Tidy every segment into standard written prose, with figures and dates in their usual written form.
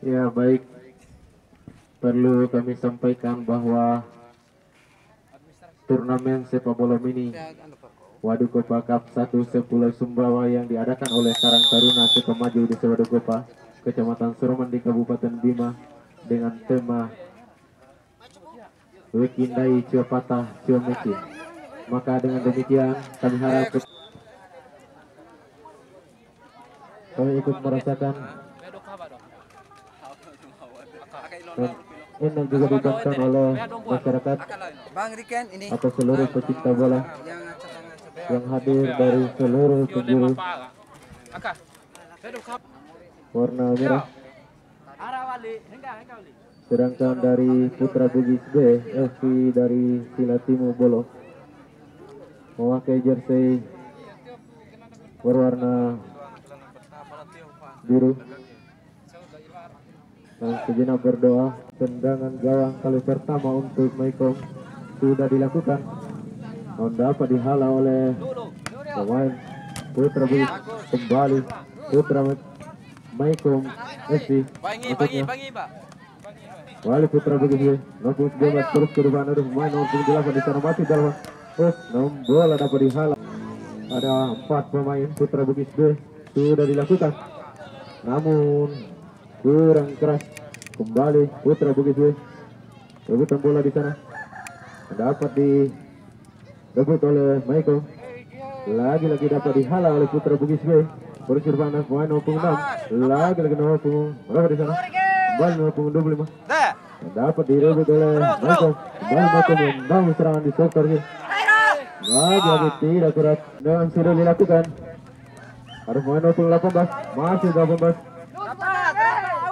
Ya baik, perlu kami sampaikan bahwa turnamen sepak bola mini Wadukopa Cup 1 Sepulau Sumbawa yang diadakan oleh Karang Taruna Sukamaju Desa Wadukopa, Kecamatan Suruman di Kabupaten Bima dengan tema Wekindai Cuapatah Cuameki. Maka dengan demikian kami harap kami ikut merasakan dan ini juga ditonton oleh masyarakat atau seluruh pecinta bola yang hadir dari seluruh penjuru warna merah. Sedangkan dari Putra Bugis B, FC dari Silatimu Bolo memakai jersey berwarna biru. Dan sejenak berdoa, tendangan gawang kali pertama untuk Maikom sudah dilakukan. Dapat dihalau oleh pemain Putra Bugis. Kembali Putra Maikom FC maksudnya. Wali Putra Bugis nomor 19 terus ke depan, ada pemain nomor 8 di sana masih dalam terus bola dapat dihalau. Ada 4 pemain Putra Bugis B sudah dilakukan, namun kurang keras. Kembali Putra Bugis B, rebutan bola di sana dapat direbut oleh Michael. Lagi-lagi dapat dihalau oleh Putra Bugis B. Persiapan pemain nomor 6, lagi-lagi nomor berapa di sana? Kembali nomor 25. Dapat direbut oleh Michael. Kembali Michael membangun serangan di sektor kiri. Lagi-lagi tidak kuat dan sudah dilakukan. Ada pemain nomor 18, masih 18.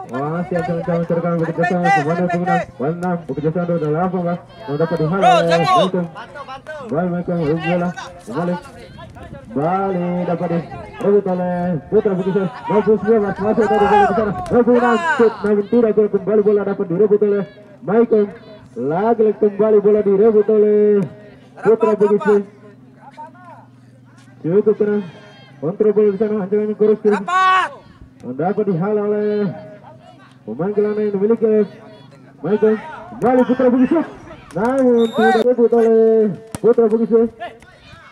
Masih akan terkena bekerjasama pemain nomor 6, bekerjasama dengan 18. Dapat dihalau oleh Michael. Kembali Michael merebut bola. Kembali Bali dapat direbut oleh Putra Bugis. 19 masuk tadi bola di sana. 26 namun tidak gol. Kembali bola dapat direbut oleh Michael. Lagi kembali bola direbut oleh Putra Bugis. Cukup kena kontrol bola di sana. Ancaman kurus kiri. Dapat dihalau oleh pemain gelandang yang dimiliki Michael. Kembali Putra Bugis. Namun tidak direbut oleh Putra Bugis.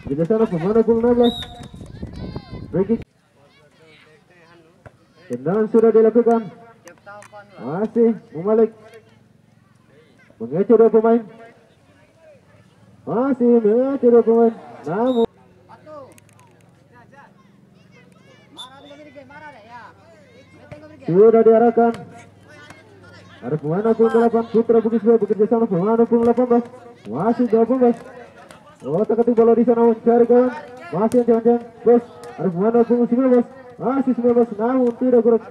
Di sana pemain 16. Tendangan sudah dilakukan. Masih Mumalik mengejar 2 pemain. Masih mengejar 2 pemain. Namun sudah diarahkan. Ada pemain 28 Putra Bugis bekerja sama pemain 18. Masih 18. Otak-atik bola di sana mencari kawan. Masih jangan-jangan bos. Ada pemain 19. Masih 19 namun tidak kurang.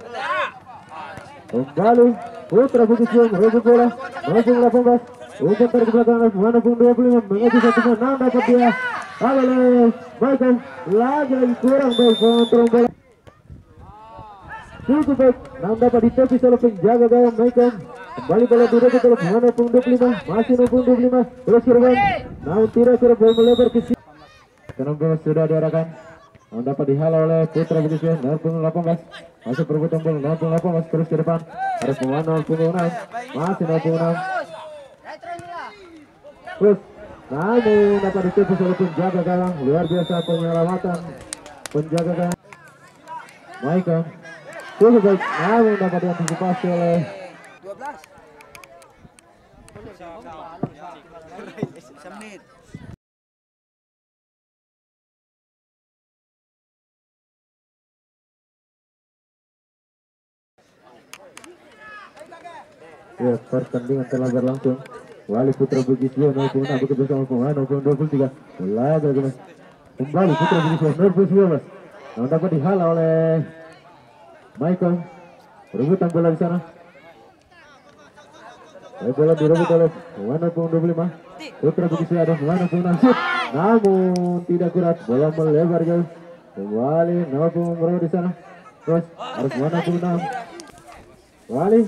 Kembali Putra Bugis merebut bola. 18. Umpan tarik ke belakang. Ada pemain 25 mengaji 1 pemain. Nah dapat dia oleh Michael. Lagi kurang baik kontrol bola. Cukup baik. Nah dapat ditepis oleh penjaga gawang Michael. Kembali bola direbut oleh pemain 25. Masih 25. Terus korban. Namun tidak kurang bola melebar ke sini. Tenang sudah diarahkan. Dapat dihalau oleh Putra Bugis nomor 18. Masih perebutan bola nomor 18 terus ke depan. Ada pemain nomor 26. Masih 26. Terus namun dapat ditepis oleh penjaga gawang. Luar biasa penyelamatan penjaga gawang Michael. Cukup baik. Namun dapat diantisipasi oleh 12. Menit. Ya, pertandingan telah berlangsung. Wali Putra Bugis nomor 6 bekerja sama pemain nomor 23. Kembali Putra Bugis nomor 19. Namun dapat dihalau oleh Michael. Rebutan bola di sana. Bola direbut oleh pemain nomor 25. Putra Bugis ada pemain nomor 6. Namun tidak kuat, bola melebar jauh. Kembali nomor di sana. Terus harus pemain nomor 6. Wali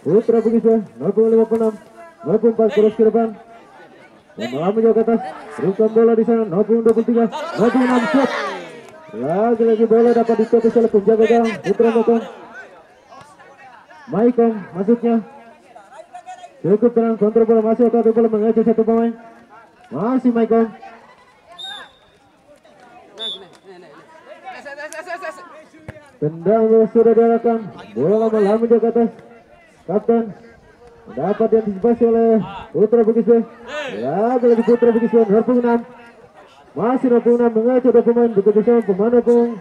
Putra Bugis nomor 56. Nomor 4 terus ke depan. Malam menjauh ke atas. Teruskan bola di sana. Nomor 23. Nomor 6 shot. Lagi-lagi bola dapat ditepis oleh penjaga gawang Putra Bogor. Maikom masuknya. Cukup tenang, kontrol bola masuk atau bola mengejar satu pemain. Masih Maikom. Tendang sudah diarahkan. Bola melambung ke atas. Kapten dapat diantisipasi oleh Putra Bugis B. Lagi Putra Bugis B. Nomor 6. Masih nomor 6 mengejar dua pemain. Begitu sama pemana pun.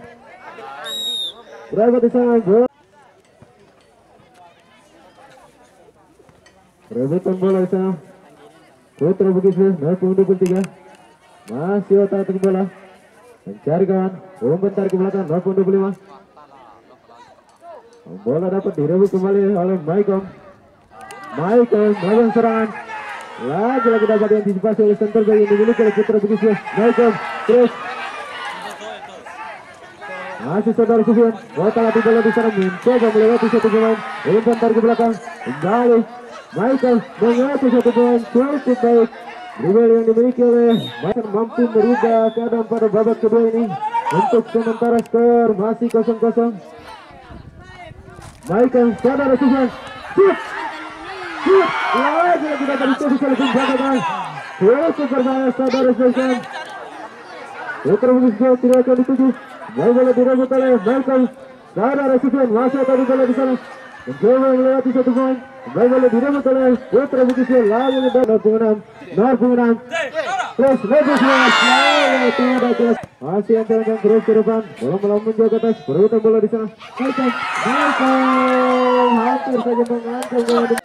Berapa di sana bola. Rebutan bola di sana. Putra Bugis B. Nomor 23. Masih otak bola. Mencari kawan. Bentar ke belakang. Nomor 25. Bola dapat direbut kembali oleh Maikom. Maikom melakukan serangan. Lagi-lagi dapat diantisipasi oleh center back yang dimiliki oleh Putra Bugis. Maikom terus. Masih saudara Sufyan. Bola latih bola di sana mencoba melewati satu pemain. Bentar ke belakang. Kembali. Maikom melewati satu pemain. Cukup baik. Dribble yang dimiliki oleh Maikom mampu merubah keadaan pada babak kedua ini. Untuk sementara skor masih 0-0. Maikom saudara Sufyan. Shoot. Lagi kita tadi bisa lebih jaga. Cukup berbahaya saudara Sufyan. Putra Bugis tidak akan dituju. Bola direbut oleh Maikom. Saudara Sufyan masih tadi bola di sana. Mencoba melewati satu poin. Bola direbut oleh Putra Bugis. Lalu mendapat 0.6. Terus lebih jelas. Tidak jelas. Masih antara terus ke depan. Bola melambung ke atas. Perebutan bola di sana. Maikom hampir saja mengantar bola.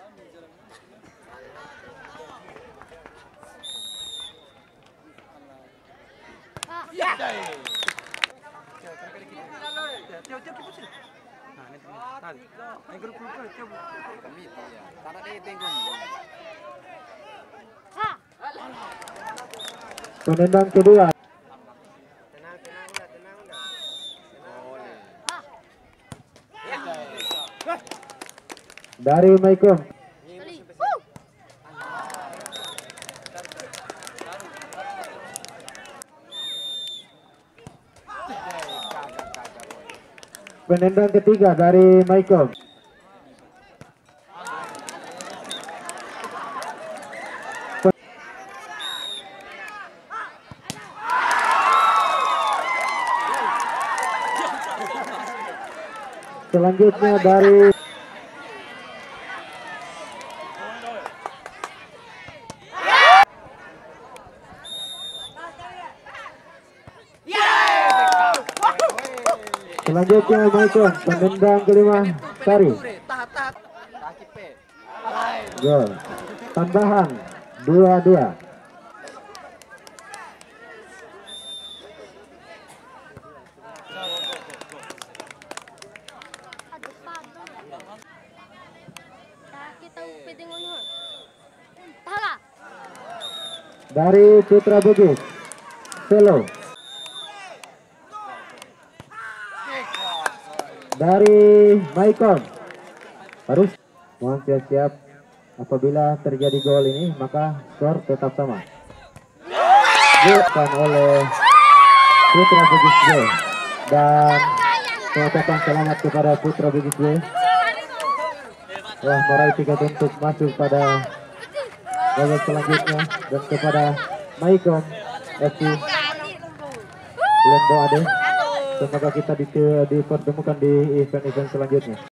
Penendang kedua. Dari Maikom. Penendang ketiga dari Maikom. Selanjutnya dari Maikom, penendang kelima Sari. Gol. Tambahan 2-2. Dari Putra Bugis, Selo. Dari Maikom, harus mohon siap-siap apabila terjadi gol ini maka skor tetap sama. Bukan oleh Putra Bugis B dan pengucapan selamat kepada Putra Bugis B telah meraih tiket untuk masuk pada babak selanjutnya, dan kepada Maikom FC Lembo Ade, semoga kita dipertemukan di event-event selanjutnya.